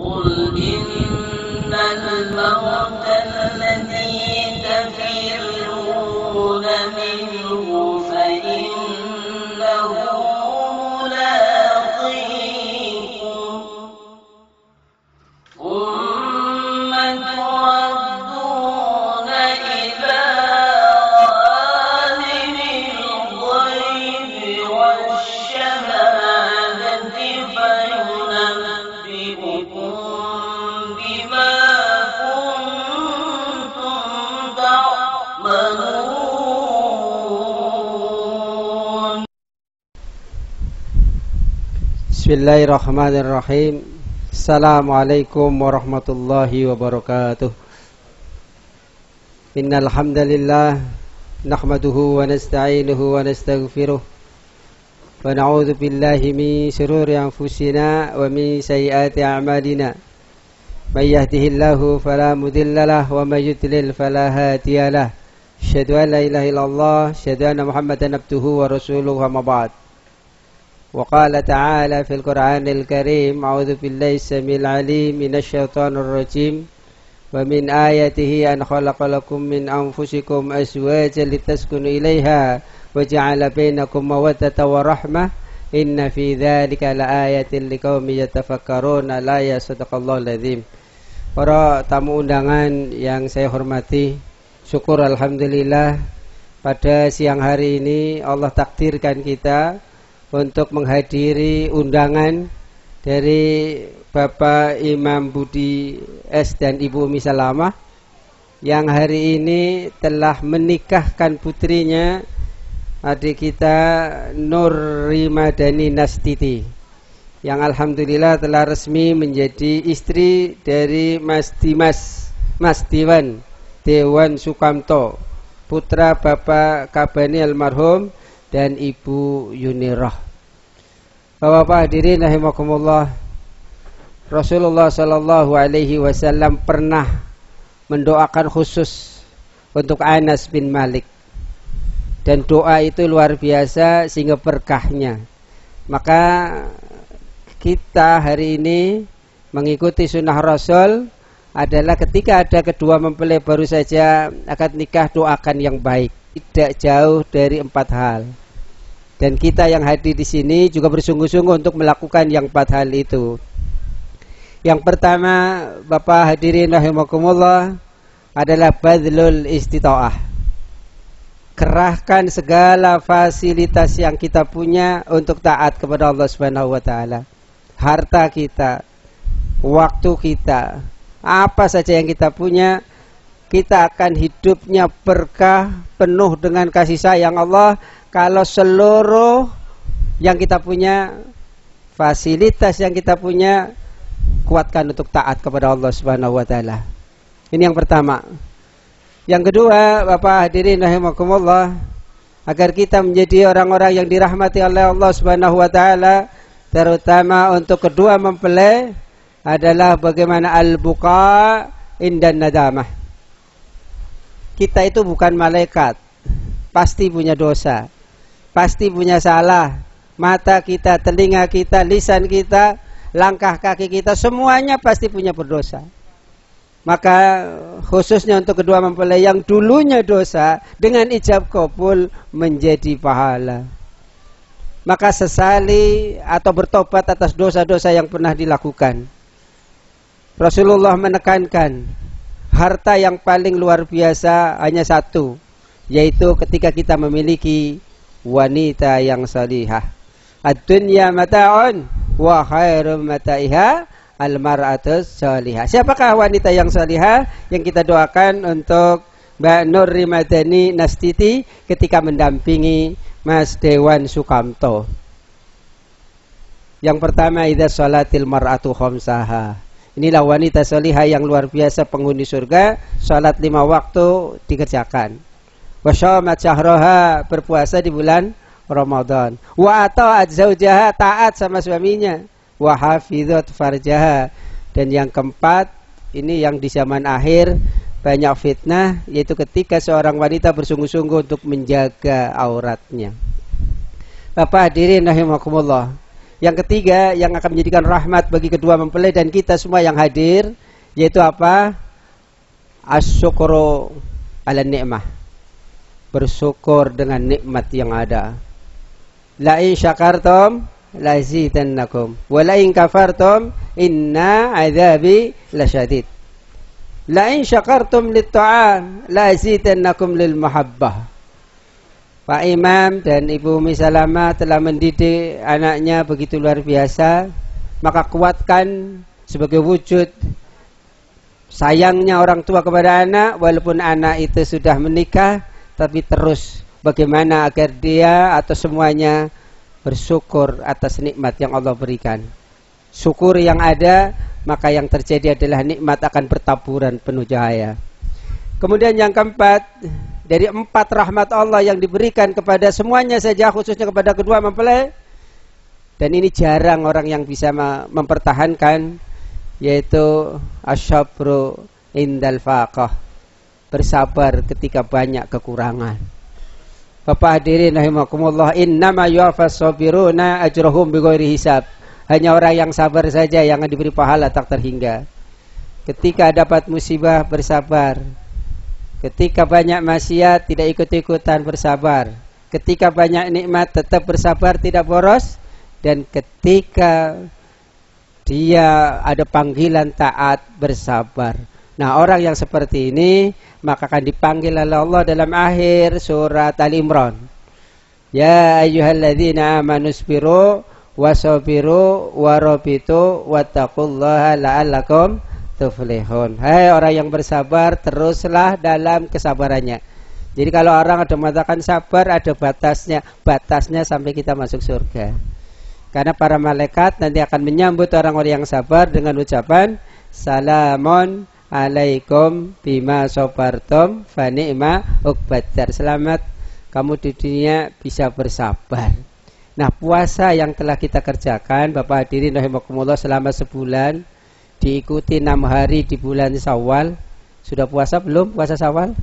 قل إن الموت الذي تفرون منه فإنه ملاقيكم ثم تردون إلى عالم الغيب والشهادة فينبئكم بما كنتم تعملون. Bismillahirrahmanirrahim. Assalamualaikum warahmatullahi wabarakatuh. Innal hamdalillah nahmaduhu wa nasta'inuhu wa nastaghfiruh wa na'udzu billahi min shururi anfusina wa min sayyiati a'malina. May yahdihillahu fala mudilla lahu wa may yudlil fala hadiya lahu. Asyhadu an la ilaha illallah, asyhadu anna Muhammadan abduhu wa rasuluhu, amma ba'd. وقال تعالى في القرآن الكريم أعوذ بالله السميع العليم من الشيطان الرجيم ومن آياته أن خلق لكم من أنفسكم أزواجا لتسكنوا إليها وجعل بينكم مودة ورحمة إن في ذلك لآية لقوم يتفكرون لا يصدق الله العظيم. Para tamu undangan yang saya hormati, syukur alhamdulillah pada siang hari ini Allah takdirkan kita untuk menghadiri undangan dari Bapak Imam Budi S dan Ibu Umi Salamah yang hari ini telah menikahkan putrinya, adik kita Nur Rimadani Nastiti, yang alhamdulillah telah resmi menjadi istri dari Mas Diwan Dewan Sukamto, putra Bapak Kabani almarhum dan Ibu Yunirah. Bapak hadirin rahimakumullah, Rasulullah sallallahu alaihi wasallam pernah mendoakan khusus untuk Anas bin Malik, dan doa itu luar biasa sehingga berkahnya. Maka kita hari ini mengikuti sunnah Rasul adalah ketika ada kedua mempelai baru saja akad nikah, doakan yang baik, tidak jauh dari 4 hal. Dan kita yang hadir di sini juga bersungguh-sungguh untuk melakukan yang 4 hal itu. Yang pertama, Bapak hadirin rahimakumullah, adalah badlul istita'ah. Kerahkan segala fasilitas yang kita punya untuk taat kepada Allah Subhanahu wa taala. Harta kita, waktu kita, apa saja yang kita punya, kita akan hidupnya berkah, penuh dengan kasih sayang Allah kalau seluruh yang kita punya, fasilitas yang kita punya, kuatkan untuk taat kepada Allah Subhanahu wa taala. Ini yang pertama. Yang kedua, Bapak hadirin rahimakumullah, agar kita menjadi orang-orang yang dirahmati oleh Allah Subhanahu wa taala, terutama untuk kedua mempelai, adalah bagaimana al-buqa indan nadamah. Kita itu bukan malaikat, pasti punya dosa, pasti punya salah. Mata kita, telinga kita, lisan kita, langkah kaki kita, semuanya pasti punya berdosa. Maka khususnya untuk kedua mempelai yang dulunya dosa, dengan ijab qabul menjadi pahala. Maka sesali atau bertobat atas dosa-dosa yang pernah dilakukan. Rasulullah menekankan, harta yang paling luar biasa hanya satu, yaitu ketika kita memiliki wanita yang salihah. Ad-dunya mata'un wa khairum mata'iha al-mar'atus salihah. Siapakah wanita yang salihah yang kita doakan untuk Mbak Nur Rimadani Nastiti ketika mendampingi Mas Dewan Sukamto? Yang pertama, idza shalatil mar'atu khamsaha. Inilah wanita salihah yang luar biasa, penghuni surga. Salat 5 waktu dikerjakan. Wa shamat syahraha, berpuasa di bulan Ramadan. Wa ata'at zaujaha, taat sama suaminya. Wa hafizat farjaha. Dan yang keempat, ini yang di zaman akhir banyak fitnah, yaitu ketika seorang wanita bersungguh-sungguh untuk menjaga auratnya. Bapak hadirin rahimakumullah, Yang ketiga yang akan menjadikan rahmat bagi kedua mempelai dan kita semua yang hadir, yaitu apa? Asyukru ala ni'mah. Bersyukur dengan nikmat yang ada. La in syakartum la azidannakum wa la in kafartum inna adzabi lasyadid. La in syakartum lit-ta'am la azidannakum lil mahabbah. Pak Imam dan Ibu Umi Salamah telah mendidik anaknya begitu luar biasa, maka kuatkan sebagai wujud sayangnya orang tua kepada anak, walaupun anak itu sudah menikah, tapi terus bagaimana agar dia atau semuanya bersyukur atas nikmat yang Allah berikan. Syukur yang ada, maka yang terjadi adalah nikmat akan bertaburan penuh cahaya. Kemudian yang keempat, dari 4 rahmat Allah yang diberikan kepada semuanya saja, khususnya kepada kedua mempelai, dan ini jarang orang yang bisa mempertahankan, yaitu asyabru indal faqah, bersabar ketika banyak kekurangan. Bapak hadirin rahimakumullah, innama yuwaffas sabiruna ajrahum bighairi hisab. Hanya orang yang sabar saja yang diberi pahala tak terhingga. Ketika dapat musibah bersabar. Ketika banyak maksiat tidak ikut-ikutan bersabar. Ketika banyak nikmat tetap bersabar tidak boros. Dan ketika dia ada panggilan taat bersabar. Nah, orang yang seperti ini maka akan dipanggil oleh Allah dalam akhir surat Al-Imran. Ya ayyuhalladzina amanu sabiru wasabiru warabitu wattaqullaha la'allakum tuflihun. Hai orang yang bersabar, teruslah dalam kesabarannya. Jadi kalau orang ada mengatakan sabar, ada batasnya sampai kita masuk surga. Karena para malaikat nanti akan menyambut orang-orang yang sabar dengan ucapan salamun alaikum bima sabartum fa ni'ma uqbadar. Selamat kamu di dunia bisa bersabar. Nah, puasa yang telah kita kerjakan Bapak hadirin rahimakumullah selama sebulan, diikuti 6 hari di bulan Syawal. Sudah puasa belum? Puasa Syawal?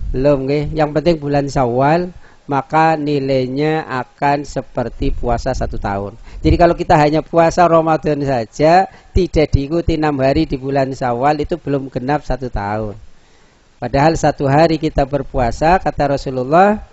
Belum nggih. Yang penting bulan Syawal, maka nilainya akan seperti puasa 1 tahun. Jadi kalau kita hanya puasa Ramadan saja, tidak diikuti 6 hari di bulan Syawal, itu belum genap 1 tahun. Padahal 1 hari kita berpuasa, kata Rasulullah,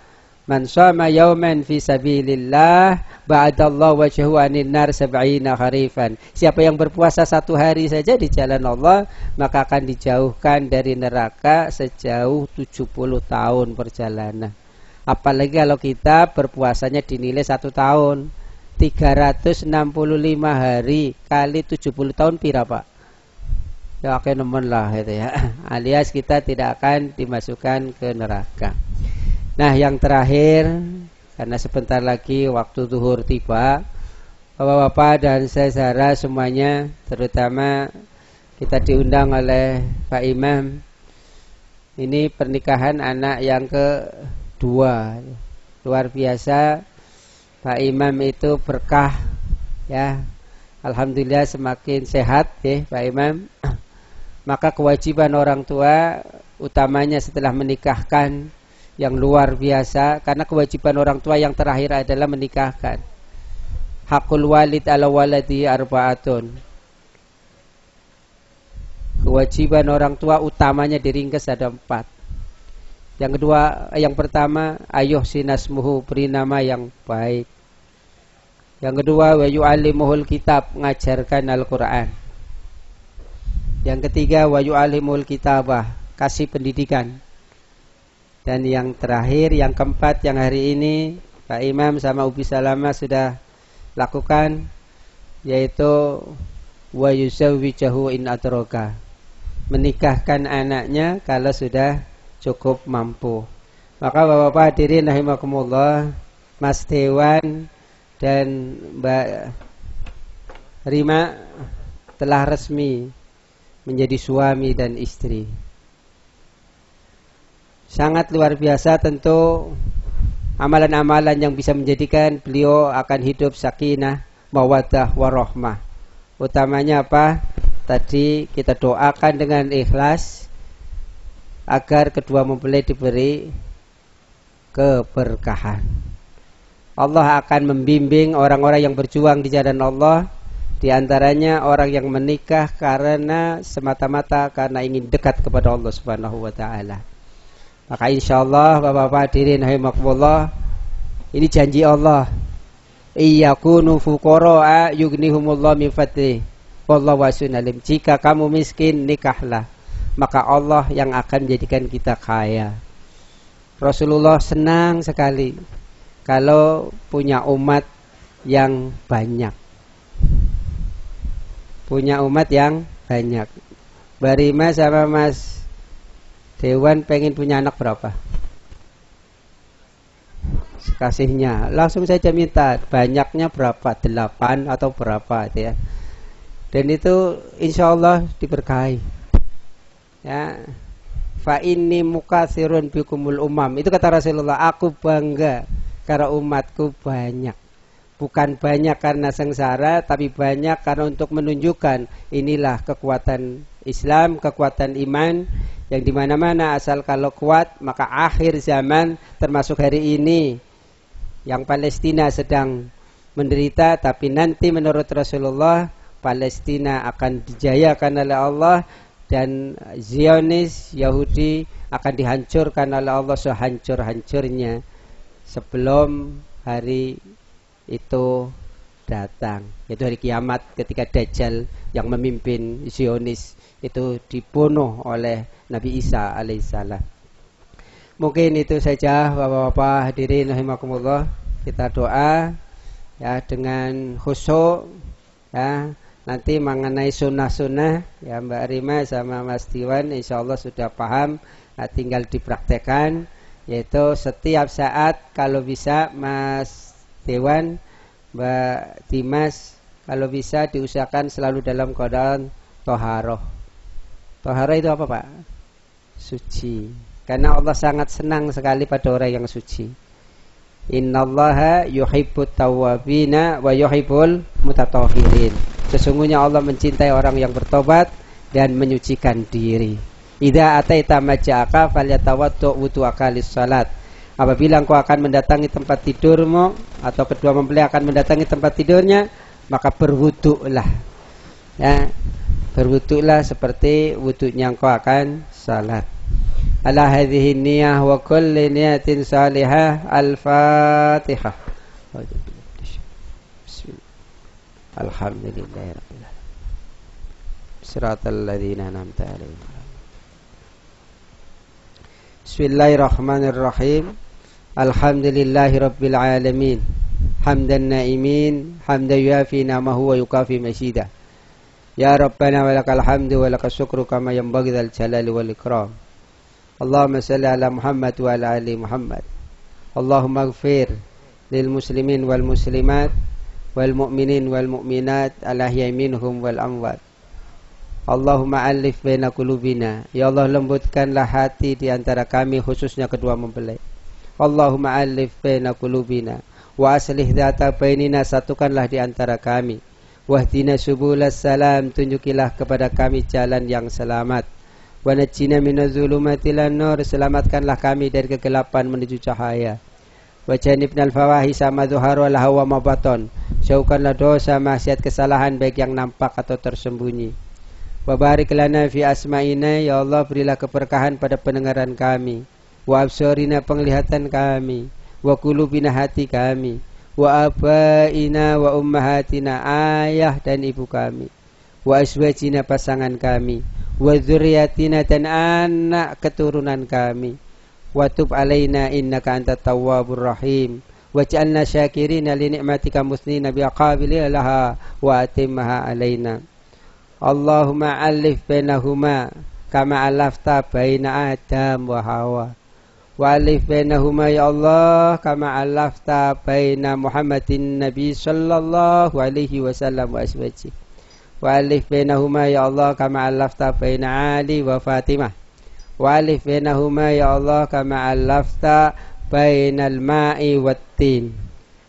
man shoma yauman fi sabilillah ba'adallahu wajhahu 'anil nar 70 kharifan. Siapa yang berpuasa 1 hari saja di jalan Allah, maka akan dijauhkan dari neraka sejauh 70 tahun perjalanan. Apalagi kalau kita berpuasanya dinilai 1 tahun, 365 hari kali 70 tahun pira Pak? Ya oke nemen lah itu ya. Alias kita tidak akan dimasukkan ke neraka. Nah yang terakhir, karena sebentar lagi waktu zuhur tiba, Bapak-bapak dan saudara semuanya, terutama kita diundang oleh Pak Imam. Ini pernikahan anak yang kedua. Luar biasa, Pak Imam itu berkah ya. Alhamdulillah semakin sehat ya Pak Imam. Maka kewajiban orang tua utamanya setelah menikahkan yang luar biasa, karena kewajiban orang tua yang terakhir adalah menikahkan. Hakul walid ala waladi arba'atun. Kewajiban orang tua utamanya diringkas ada 4. Yang kedua, yang pertama, ayuh sinasmuhu, beri nama yang baik. Yang kedua, wa yu'allimuhul kitab, mengajarkan Al-Quran. Yang ketiga, wa yu'allimuhul kitabah, kasih pendidikan. Dan yang terakhir, yang keempat, yang hari ini Pak Imam sama Ubi Salamah sudah lakukan, yaitu wa yuzawwijahu in atroka, menikahkan anaknya kalau sudah cukup mampu. Maka Bapak-bapak hadirin rahimakumullah, Mas Dewan dan Mbak Rima telah resmi menjadi suami dan istri. Sangat luar biasa tentu amalan-amalan yang bisa menjadikan beliau akan hidup sakinah, mawaddah, warahmah. Utamanya apa? Tadi kita doakan dengan ikhlas agar kedua mempelai diberi keberkahan. Allah akan membimbing orang-orang yang berjuang di jalan Allah. Di antaranya orang yang menikah karena semata-mata karena ingin dekat kepada Allah Subhanahu wa taala. Maka insyaallah Bapak-bapak hadirin rahimakumullah, ini janji Allah. Iyakunu fuqara yughnihumullah min fadli. Wallahu wasi'un alim. Jika kamu miskin, nikahlah, maka Allah yang akan menjadikan kita kaya. Rasulullah senang sekali kalau punya umat yang banyak. Punya umat yang banyak. Barima sama Mas Dewan pengen punya anak berapa? Kasihnya langsung saja minta banyaknya berapa, 8 atau berapa itu ya. Dan itu insya Allah diberkahi ya. Fa inni mukatsirun bikumul umam, itu kata Rasulullah, aku bangga karena umatku banyak. Bukan banyak karena sengsara, tapi banyak karena untuk menunjukkan inilah kekuatan Islam, kekuatan iman, yang dimana-mana asal kalau kuat, maka akhir zaman termasuk hari ini yang Palestina sedang menderita, tapi nanti menurut Rasulullah Palestina akan dijayakan oleh Allah, dan Zionis Yahudi akan dihancurkan oleh Allah sehancur-hancurnya sebelum hari itu datang, yaitu hari kiamat ketika Dajjal yang memimpin Zionis itu dibunuh oleh Nabi Isa alaihissalam. Mungkin itu saja Bapak-bapak hadirin rahimakumullah. Kita doa ya dengan khusyuk ya. Nanti mengenai sunnah-sunnah ya, Mbak Rima sama Mas Diwan insyaallah sudah paham, nah, tinggal dipraktekkan, yaitu setiap saat kalau bisa Mas Dewan, Mbak Dimas, kalau bisa diusahakan selalu dalam keadaan toharoh. Toharoh itu apa Pak? Suci. Karena Allah sangat senang sekali pada orang yang suci. Innallaha yuhibbut tawwabina wa yuhibbul mutatahhirin. Sesungguhnya Allah mencintai orang yang bertobat dan menyucikan diri. Idza ataita maja'aka falyatawaddu wudu'aka lis-salat. Apabila engkau akan mendatangi tempat tidurmu atau kedua mempelai akan mendatangi tempat tidurnya, maka berwudulah. Ya, berwudulah seperti wudunya engkau akan salat. Ala hadhihi niyyah wa kulli niyatin salihah. Al-Fatihah. Alhamdulillahirabbil alamin. Shiratal ladzina an'amta 'alaihim. Bismillahirrahmanirrahim. Alhamdulillahirabbil alamin. Hamdan na'imin, hamdan yuafi ni'amahu wa yukafi masidah. Ya Rabbana walakal hamdu walakas syukru kama yanbaghi dzal jalali wal ikram. Allahumma salli ala Muhammad wa ala ali Muhammad. Allahumma ighfir lil muslimin wal muslimat wal mu'minin wal mu'minat al ahya'i minhum wal amwat. Allahumma alif baina qulubina. Ya Allah, lembutkanlah hati di antara kami, khususnya kedua mempelai. Allahumma alif baina qulubina wa aslih dzata bainina, satukanlah di antara kami. Wahdina subulas salam, tunjukilah kepada kami jalan yang selamat. Wa najjina minaz zulumati lan nur, selamatkanlah kami dari kegelapan menuju cahaya. Wa janibnal fawahisha ma dzahara wal hawa ma baton, jauhkanlah dosa, maksiat, kesalahan baik yang nampak atau tersembunyi. Wa barik lana fi asma'ina, ya Allah berilah keberkahan pada pendengaran kami. Wa absarina, penglihatan kami. Wa qulubina, hati kami. Wa abaina wa ummahatina, ayah dan ibu kami. Wa azwajina, pasangan kami. Wa dzurriyyatina, dan anak keturunan kami. Wa tub alaina innaka antat tawwabur rahim. Waj'alna syakirina li ni'matika musnina bi aqabili laha wa atimmaha alaina. Allahumma alif bainahuma kama alafta baina Adam wa Hawa. Wa alif bainahuma ya Allah kama alafta baina Muhammadin Nabi sallallahu alaihi wasallam wa aswaji. Wa alif bainahuma ya Allah kama alafta baina Ali wa Fatimah. Wa alif bainahuma ya Allah kama alafta bainal ma'i wat tin.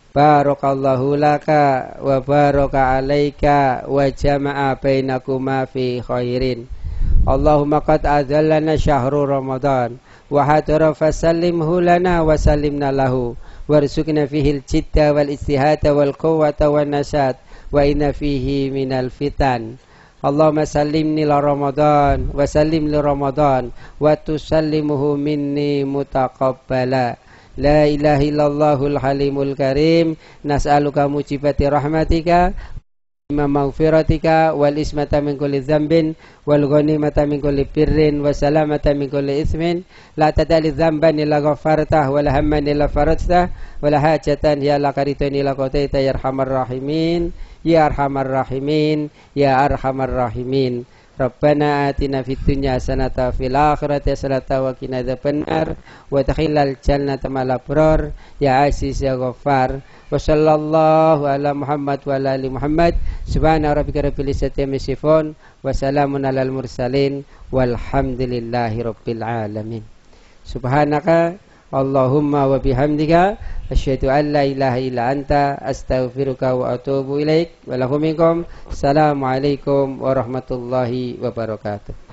Barakallahu laka wa baraka alaika wa jama'a bainakuma fi khairin. Allahumma qad adzallana syahru Ramadan wa hadara fasallimhu lana wa sallimna lahu warzuqna fihi al-jidda wal istihada wal quwwata wan nashat wa inna fihi minal fitan. Allahumma sallimni la Ramadan wa sallim li Ramadan wa tusallimuhu minni mutaqabbala. La ilaha illallahul halimul karim, nas'aluka mujibati rahmatika maghfiratika wal ismata min kulli dzambin wal ghanimata min kulli birrin wa salamata min kulli itsmin la tadali dzamban illa ghafartah wa la hamman illa faradtah wa la hajatan ya la qaritun illa qadaita ya arhamar rahimin ya arhamar rahimin ya arhamar rahimin. Rabbana atina fid dunya hasanatan fil akhirati hasanatan wa qina adzabannar wa adkhilnal jannata ma'al abrar ya aziz ya ghaffar. Wa sallallahu ala Muhammad wa ala ali Muhammad. Subhana rabbika rabbil izzati amma yasifun wa salamun alal mursalin walhamdulillahi rabbil alamin. Subhanaka Allahumma wa bihamdika asyhadu an la ilaha illa anta astaghfiruka wa atubu ilaik. Wa lahum minkum. Assalamualaikum warahmatullahi wabarakatuh.